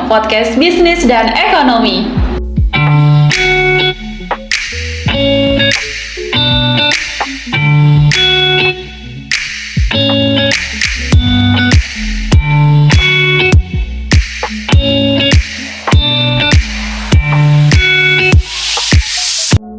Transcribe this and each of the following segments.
podcast bisnis dan ekonomi.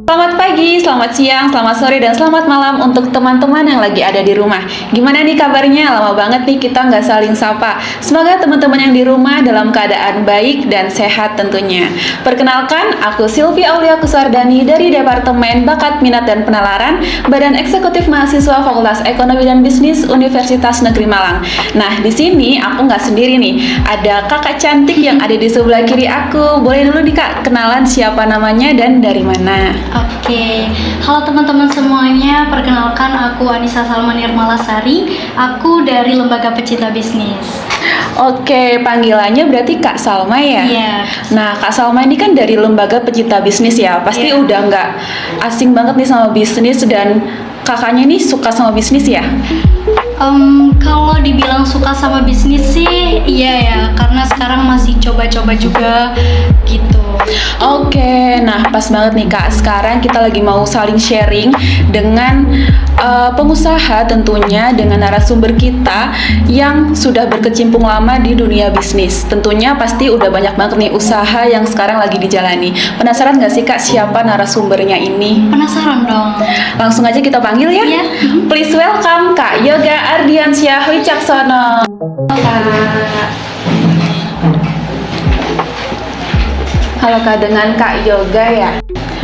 Selamat pagi, selamat siang, selamat sore, dan selamat malam untuk teman-teman yang lagi ada di rumah. Gimana nih kabarnya? Lama banget nih kita nggak saling sapa. Semoga teman-teman yang di rumah dalam keadaan baik dan sehat tentunya. Perkenalkan, aku Sylvia Aulia Kuswardani dari Departemen Bakat Minat dan Penalaran Badan Eksekutif Mahasiswa Fakultas Ekonomi dan Bisnis Universitas Negeri Malang. Nah, di sini aku nggak sendiri nih. Ada kakak cantik yang ada di sebelah kiri aku. Boleh dulu nih kak, kenalan siapa namanya dan dari mana? Oke, halo teman-teman semuanya, perkenalkan aku Anissa Salma Nirmalasari, aku dari Lembaga Pecinta Bisnis. Oke, panggilannya berarti Kak Salma ya? Iya. Nah, Kak Salma ini kan dari Lembaga Pecinta Bisnis ya, pasti Iya. udah nggak asing banget nih sama bisnis, dan kakaknya ini suka sama bisnis ya? Kalau dibilang suka sama bisnis sih, iya ya, karena sekarang masih coba-coba juga gitu. Oke, nah pas banget nih Kak, sekarang kita lagi mau saling sharing dengan pengusaha tentunya, dengan narasumber kita yang sudah berkecimpung lama di dunia bisnis. Tentunya pasti udah banyak banget nih usaha yang sekarang lagi dijalani. Penasaran nggak sih Kak siapa narasumbernya ini? Penasaran dong? Langsung aja kita panggil ya. Iya. Please welcome Kak Yoga Ardiansyah Wicaksono. Halo Kak, dengan Kak Yoga ya.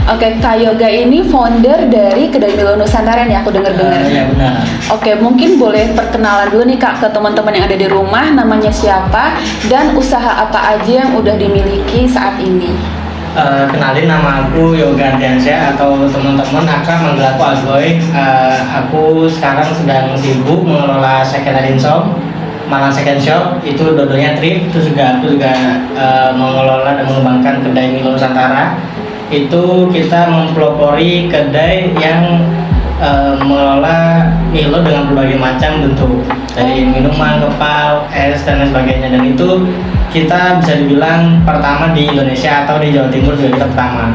Oke, Kak Yoga ini founder dari Kedai Milo Nusantara nih, aku dengar-dengar. Iya benar. Oke, mungkin boleh perkenalan dulu nih Kak ke teman-teman yang ada di rumah, namanya siapa dan usaha apa aja yang udah dimiliki saat ini. Kenalin, nama aku Yoga Ardiansyah atau teman-teman akrab manggil aku Agoy. Aku sekarang sedang sibuk mengelola second hand shop, Malang Second Shop, itu dua-duanya thrift. Terus juga aku juga mengelola dan mengembangkan Kedai Milo Nusantara. Itu kita mempelopori kedai yang mengelola Milo dengan berbagai macam bentuk, dari minuman, kepal, es, dan lain sebagainya. Dan itu kita bisa dibilang pertama di Indonesia atau di Jawa Timur juga kita pertama.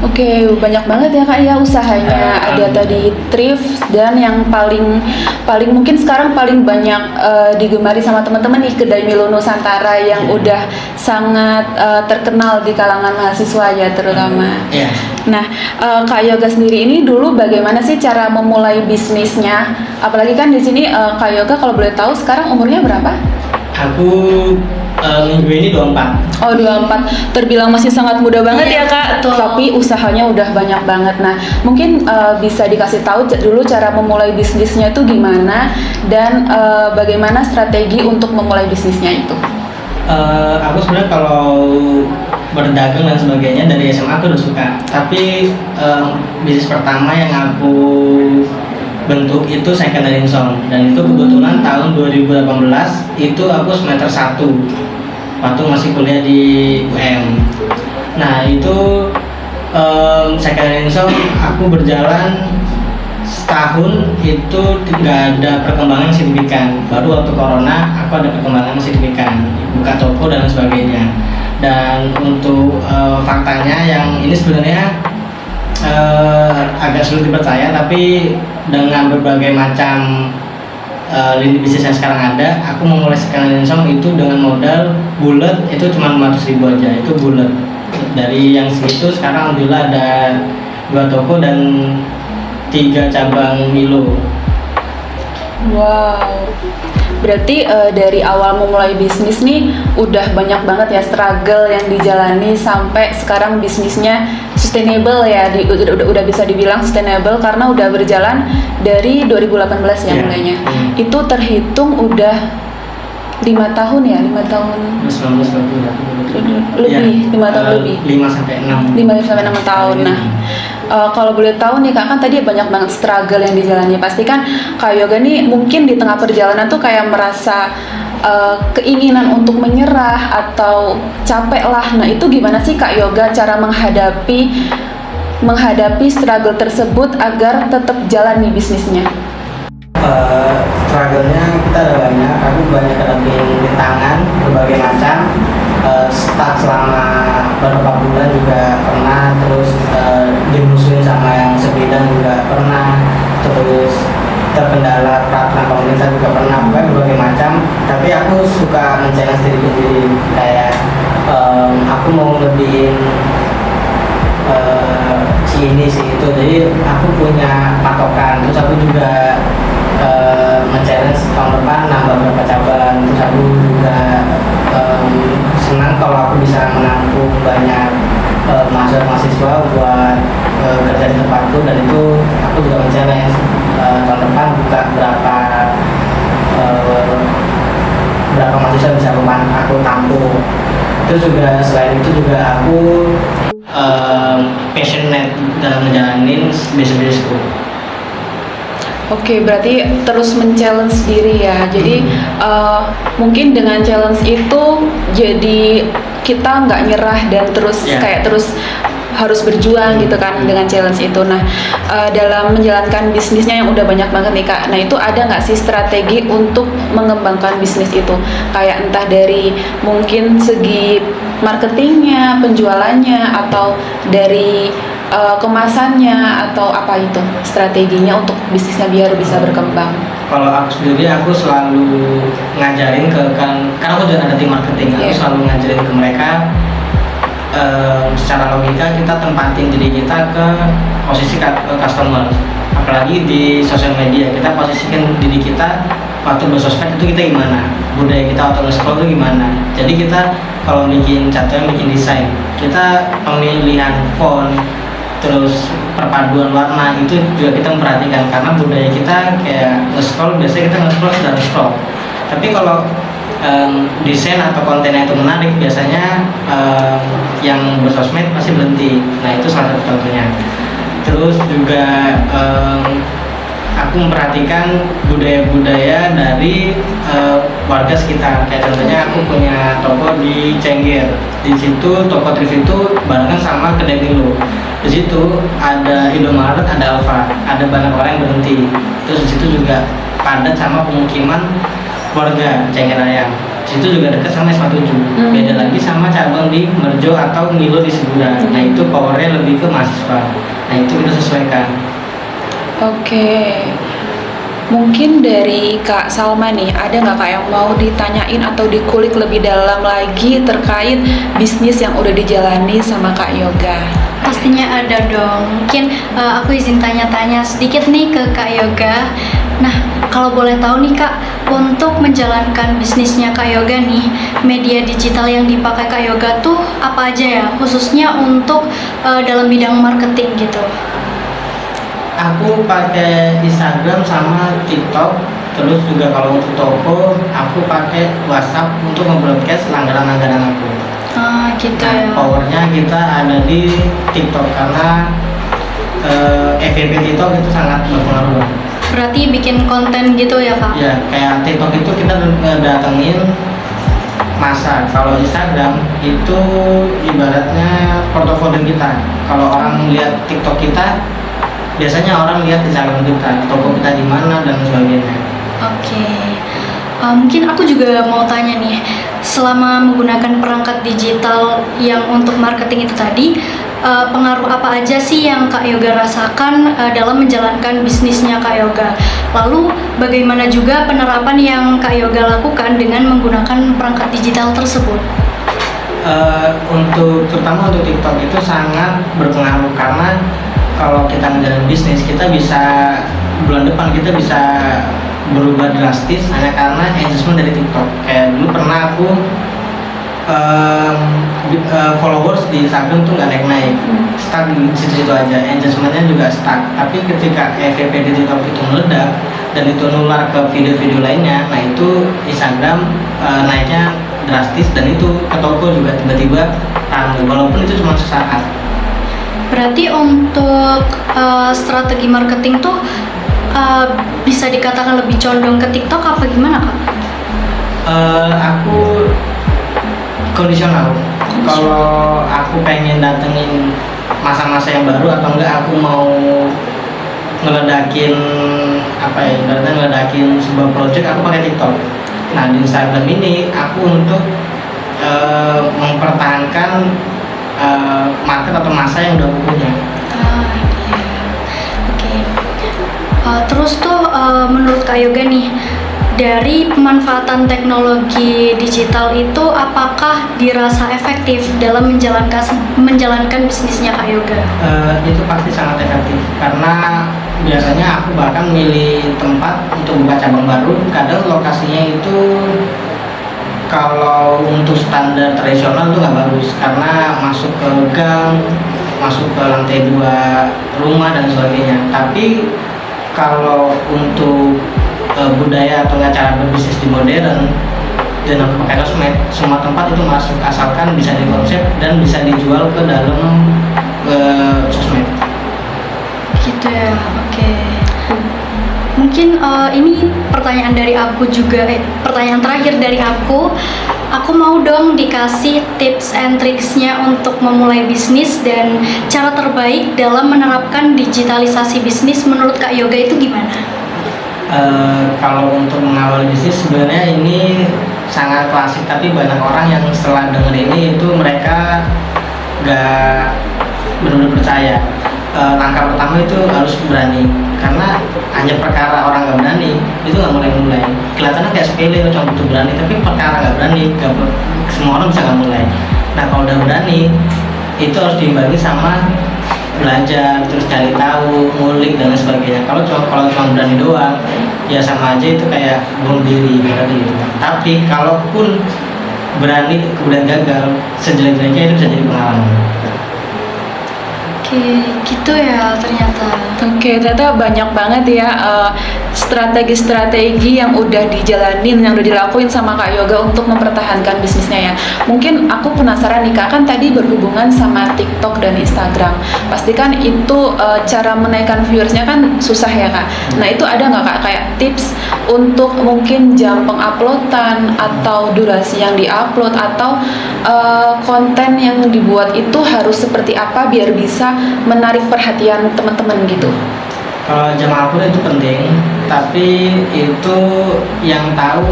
Oke, banyak banget ya Kak ya usahanya. Ada tadi thrift dan yang paling mungkin sekarang paling banyak digemari sama teman-teman nih Kedai Milo Nusantara yang udah sangat terkenal di kalangan mahasiswa ya terutama. Iya. Nah, Kak Yoga sendiri ini dulu bagaimana sih cara memulai bisnisnya? Apalagi kan di sini Kak Yoga kalau boleh tahu sekarang umurnya berapa? Aku minggu ini 24. Oh, 24. Terbilang masih sangat muda banget Iya, ya Kak, betul. tapi usahanya udah banyak banget. Nah, mungkin bisa dikasih tahu dulu cara memulai bisnisnya itu gimana dan bagaimana strategi untuk memulai bisnisnya itu. Aku sebenarnya kalau berdagang dan sebagainya dari SMA aku udah suka. Tapi bisnis pertama yang aku bentuk itu second hand shop, dan itu kebetulan tahun 2018 itu aku semester 1 waktu masih kuliah di UM. Nah itu second hand shop aku berjalan setahun, itu tidak ada perkembangan signifikan. Baru waktu corona aku ada perkembangan signifikan, buka toko dan sebagainya. Dan untuk faktanya yang ini sebenarnya agak sulit dipercaya, tapi dengan berbagai macam lini bisnis yang sekarang ada, aku memulai second hand shop itu dengan modal bulat itu cuma 500.000 aja, itu bulat. Dari yang segitu sekarang alhamdulillah ada 2 toko dan 3 cabang Milo. Wow. Berarti dari awal memulai bisnis nih udah banyak banget ya struggle yang dijalani sampai sekarang bisnisnya sustainable ya, udah bisa dibilang sustainable karena udah berjalan dari 2018 ya mulainya. Itu terhitung udah 5 tahun ya, 5 tahun 19 lebih, 5 tahun lebih. 5 sampai 6. 5 sampai 6 tahun. Nah, kalau boleh tahu nih Kak, kan tadi banyak banget struggle yang dijalani. Pasti kan Kak Yoga nih mungkin di tengah perjalanan tuh kayak merasa keinginan untuk menyerah atau capek lah. Nah, itu gimana sih Kak Yoga cara menghadapi struggle tersebut agar tetap jalan nih bisnisnya? Struggle-nya kita ada banyak. Aku banyak hadapin rintangan berbagai macam. beberapa bulan juga pernah, terus dimusuhin sama yang sebidang juga pernah, terus terkendala peraturan pemerintah juga pernah, pokoknya berbagai macam. Tapi aku suka men-challenge diri sendiri, kayak aku mau lebihin si ini sih itu, jadi aku punya patokan. Terus aku juga men-challenge tahun depan nambah berapa cabang. Terus aku juga senang kalau aku bisa menampung banyak mahasiswa buat kerja di tempatku, dan itu aku juga men-challenge tahun depan buka berapa mahasiswa bisa aku tampung. Terus juga selain itu juga aku passionate dalam menjalanin bisnisku. Oke, berarti terus men-challenge diri ya. Jadi mungkin dengan challenge itu jadi kita nggak nyerah dan terus kayak terus harus berjuang gitu kan dengan challenge itu. Nah, dalam menjalankan bisnisnya yang udah banyak banget nih Kak, nah itu ada nggak sih strategi untuk mengembangkan bisnis itu? Kayak entah dari mungkin segi marketingnya, penjualannya, atau dari kemasannya, atau apa itu strateginya untuk bisnisnya biar bisa berkembang? Kalau aku sendiri, aku selalu ngajarin karena aku juga ada tim marketing, aku selalu ngajarin ke mereka secara logika kita tempatin diri kita ke posisi customer. Apalagi di sosial media, kita posisikan diri kita waktu bersosmed itu kita gimana, budaya kita waktu nge-scroll itu gimana. Jadi kita kalau bikin contohnya bikin desain, kita pemilihan font, terus perpaduan warna itu juga kita memperhatikan, karena budaya kita kayak nge-scroll, biasanya kita nge-scroll sedang scroll. Tapi kalau desain atau kontennya itu menarik, biasanya yang bersosmed pasti berhenti. Nah, itu salah satu contohnya. Terus juga aku memperhatikan budaya-budaya dari warga sekitar. Kayak contohnya aku punya toko di Cengger. Di situ toko thrift itu barengan sama kedai Milo. Di situ ada Indomaret, ada Alfa, ada banyak orang yang berhenti. Terus di situ juga padat sama pemukiman warga Cengger Raya. Di situ juga dekat sama S47. Beda lagi sama cabang di Merjo atau Milo di Segura. Nah, itu powernya lebih ke mahasiswa. Nah, itu kita sesuaikan. Oke, mungkin dari Kak Salma nih, ada nggak Kak yang mau ditanyain atau dikulik lebih dalam lagi terkait bisnis yang udah dijalani sama Kak Yoga? Pastinya ada dong. Mungkin aku izin tanya-tanya sedikit nih ke Kak Yoga. Nah, kalau boleh tahu nih Kak, untuk menjalankan bisnisnya Kak Yoga nih, media digital yang dipakai Kak Yoga tuh apa aja ya? Khususnya untuk dalam bidang marketing gitu. Aku pakai Instagram sama TikTok. Terus juga kalau untuk toko, aku pakai WhatsApp untuk nge-broadcast langganan-langganan aku. Gitu Nah, ya. powernya kita ada di TikTok, karena FYP TikTok itu sangat berpengaruh. Berarti bikin konten gitu ya Kak? Ya, kayak TikTok itu kita datengin masa. Kalau Instagram itu ibaratnya portofolio kita. Kalau orang lihat TikTok kita, biasanya orang lihat Instagram kita, toko kita di mana dan sebagainya. Oke. Mungkin aku juga mau tanya nih, selama menggunakan perangkat digital yang untuk marketing itu tadi, pengaruh apa aja sih yang Kak Yoga rasakan dalam menjalankan bisnisnya Kak Yoga? Lalu bagaimana juga penerapan yang Kak Yoga lakukan dengan menggunakan perangkat digital tersebut? Terutama untuk TikTok itu sangat berpengaruh, karena kalau kita menjalani bisnis, kita bisa bulan depan kita bisa berubah drastis hanya karena engagement dari TikTok. Kayak dulu pernah aku followers di Instagram tuh nggak naik-naik, stuck di situ-situ aja, engagementnya juga stuck. Tapi ketika FYP di TikTok itu meledak dan itu nular ke video-video lainnya, nah itu Instagram naiknya drastis, dan itu ke toko juga tiba-tiba ramai, walaupun itu cuma sesaat. Berarti untuk strategi marketing tuh bisa dikatakan lebih condong ke TikTok apa gimana Kak? Aku kondisional. Kalau aku pengen datengin masa-masa yang baru atau enggak, aku mau ngeledakin ngeledakin sebuah project, aku pakai TikTok. Nah, di Instagram ini aku untuk mempertahankan market atau masa yang udah aku punya. Iya. Oke. Terus tuh menurut Kak Yoga nih, dari pemanfaatan teknologi digital itu apakah dirasa efektif dalam menjalankan bisnisnya Kak Yoga? Itu pasti sangat efektif karena biasanya aku bahkan milih tempat untuk buka cabang baru, kadang lokasinya itu kalau untuk standar tradisional tuh nggak bagus karena masuk ke gang, masuk ke lantai 2 rumah dan sebagainya. Tapi kalau untuk budaya atau cara berbisnis di modern dan aku pakai sosmed, semua tempat itu masuk asalkan bisa dikonsep dan bisa dijual ke dalam sosmed. Gitu ya, oke. Mungkin ini pertanyaan dari aku juga, pertanyaan terakhir dari aku. Aku mau dong dikasih tips and tricksnya untuk memulai bisnis dan cara terbaik dalam menerapkan digitalisasi bisnis menurut Kak Yoga itu gimana? Kalau untuk mengawali bisnis sebenarnya ini sangat klasik, tapi banyak orang yang setelah denger ini itu mereka gak benar-benar percaya. Langkah pertama itu harus berani, karena hanya perkara orang gak berani itu gak mulai-mulai. Kelihatannya kayak sepele, cuma butuh berani, tapi perkara gak berani, semua orang bisa gak mulai. Nah kalau udah berani itu harus diimbangi sama belajar, terus cari tahu, ngulik dan lain sebagainya. Kalau cuma berani doang, ya sama aja itu kayak bunuh diri gitu. Tapi kalaupun berani kemudian gagal, sejelek-jeleknya itu bisa jadi pengalaman. Oke, gitu ya ternyata. Oke, ternyata banyak banget ya strategi-strategi yang udah dijalanin, yang udah dilakuin sama Kak Yoga untuk mempertahankan bisnisnya ya. Mungkin aku penasaran nih Kak, kan tadi berhubungan sama TikTok dan Instagram. Pastikan itu cara menaikkan viewersnya kan susah ya Kak. Nah itu ada nggak Kak kayak tips untuk mungkin jam penguploadan atau durasi yang diupload atau konten yang dibuat itu harus seperti apa biar bisa menarik perhatian teman-teman gitu? Kalau jam upload itu penting, tapi itu yang tahu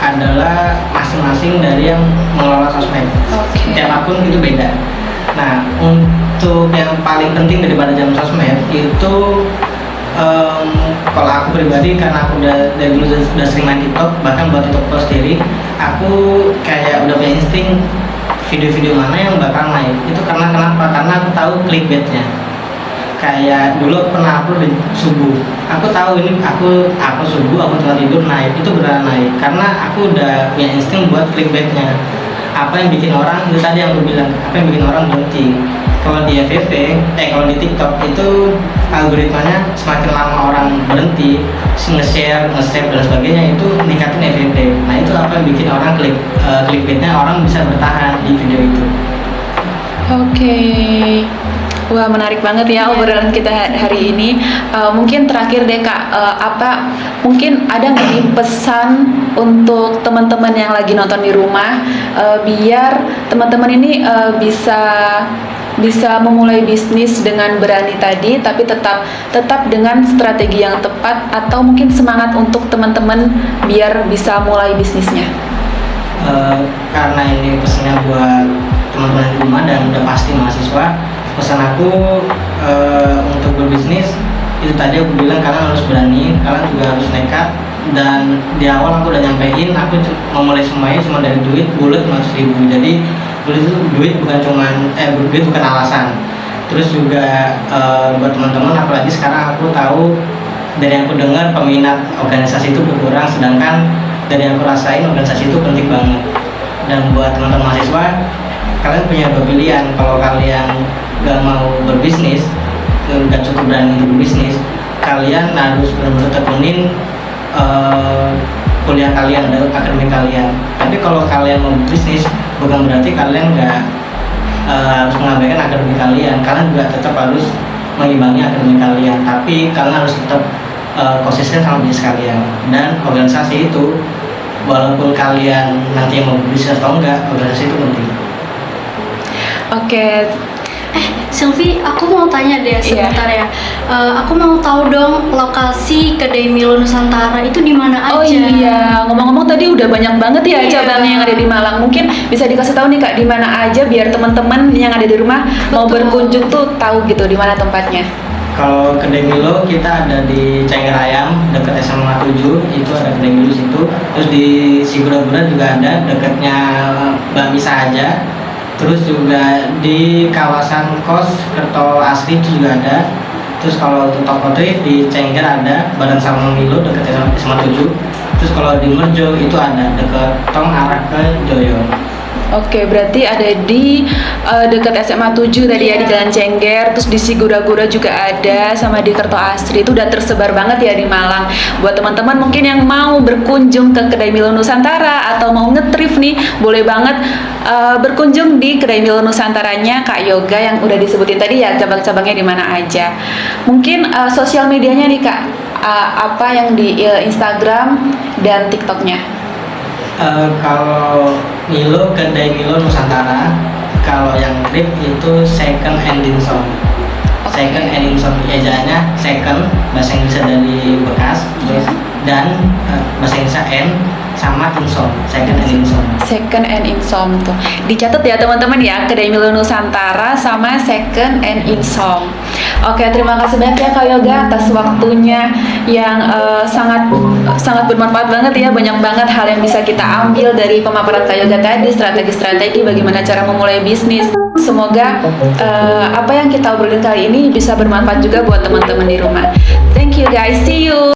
adalah masing-masing dari yang mengelola sosmed. Setiap akun itu beda. Nah, untuk yang paling penting daripada jam sosmed itu kalau aku pribadi, karena aku dari dulu udah sering main TikTok, bahkan buat TikTok sendiri, aku kayak udah punya insting video-video mana yang bakal naik. Itu karena kenapa? Karena aku tahu clickbaitnya. Kayak dulu pernah upload di subuh, aku tahu ini aku subuh, aku tempat tidur naik, itu beneran naik karena aku udah punya insting buat clickbaitnya. Apa yang bikin orang, itu tadi yang aku bilang, apa yang bikin orang berhenti. Kalau di FYP, kalau di TikTok itu algoritmanya semakin lama orang berhenti nge-share, nge-save dan sebagainya, itu ningkatin FYP. Nah itu apa yang bikin orang clickbaitnya, orang bisa bertahan di video itu. Oke. Wah menarik banget ya obrolan kita hari ini. Mungkin terakhir deh Kak, mungkin ada nggak nih pesan untuk teman-teman yang lagi nonton di rumah biar teman-teman ini bisa memulai bisnis dengan berani tadi, tapi tetap dengan strategi yang tepat, atau mungkin semangat untuk teman-teman biar bisa mulai bisnisnya? Karena ini pesannya buat teman-teman di rumah dan udah pasti mahasiswa, pesan aku untuk berbisnis itu tadi aku bilang kalian harus berani, kalian juga harus nekat. Dan di awal aku udah nyampein, aku mau mulai semuanya cuma dari duit bulat 500.000. Jadi duit bukan alasan. Terus juga buat teman-teman, apalagi sekarang aku tahu dari yang aku dengar peminat organisasi itu berkurang, sedangkan dari yang aku rasain organisasi itu penting banget. Dan buat teman-teman mahasiswa, kalian punya dua pilihan. Kalau kalian gak mau berbisnis, gak cukup berani untuk berbisnis, kalian harus benar-benar tekunin kuliah kalian dan akademik kalian. Tapi kalau kalian mau berbisnis, bukan berarti kalian gak harus mengabaikan akademik kalian. Kalian juga tetap harus mengimbangi akademik kalian, tapi kalian harus tetap konsisten sama bisnis kalian. Dan organisasi itu, walaupun kalian nanti mau berbisnis atau enggak, organisasi itu penting. Oke, Sylvie, aku mau tanya deh sebentar ya. Aku mau tahu dong lokasi kedai Milo Nusantara itu di mana aja? Oh iya, ngomong-ngomong tadi udah banyak banget ya Iya. cabangnya yang ada di Malang. Mungkin bisa dikasih tahu nih Kak, di mana aja biar teman-teman yang ada di rumah mau Betul. berkunjung tuh tahu gitu di mana tempatnya. Kalau kedai Milo kita ada di Cengkarayam dekat SMA 7, itu ada kedai Milo situ. Terus di Sigura-gura juga ada dekatnya Mbak Misa aja. Terus juga di kawasan Kos Kerto Asri itu juga ada. Terus kalau untuk toko thrift di Cengker ada Badan Sama Milo dekat SMA 7. Terus kalau di Merjo itu ada dekat Tong arah ke Joyo. Oke, berarti ada di dekat SMA 7 tadi ya, di Jalan Cengger, terus di Sigura-gura juga ada, sama di Kerto Asri. Itu udah tersebar banget ya di Malang. Buat teman-teman mungkin yang mau berkunjung ke kedai Milo Nusantara atau mau nge-thrift nih, boleh banget berkunjung di kedai Milo Nusantaranya Kak Yoga yang udah disebutin tadi ya, cabang-cabangnya di mana aja. Mungkin sosial medianya nih Kak, apa yang di Instagram dan TikToknya? Kalau Milo, kedai Milo Nusantara, kalau yang thrift itu Second and Insom. Second and Insom, ejaannya second, bahasa Inggris dari bekas, terus dan bahasa Inggrisnya N sama Insom, Second and Insom. Second and Insom tuh dicatat ya teman-teman ya, kedai Milo Nusantara sama Second and Insom. Oke, terima kasih banyak ya Kak Yoga atas waktunya yang sangat bermanfaat banget ya. Banyak banget hal yang bisa kita ambil dari pemaparan Kak Yoga tadi, strategi-strategi bagaimana cara memulai bisnis. Semoga apa yang kita obrolin kali ini bisa bermanfaat juga buat teman-teman di rumah. Thank you guys, see you.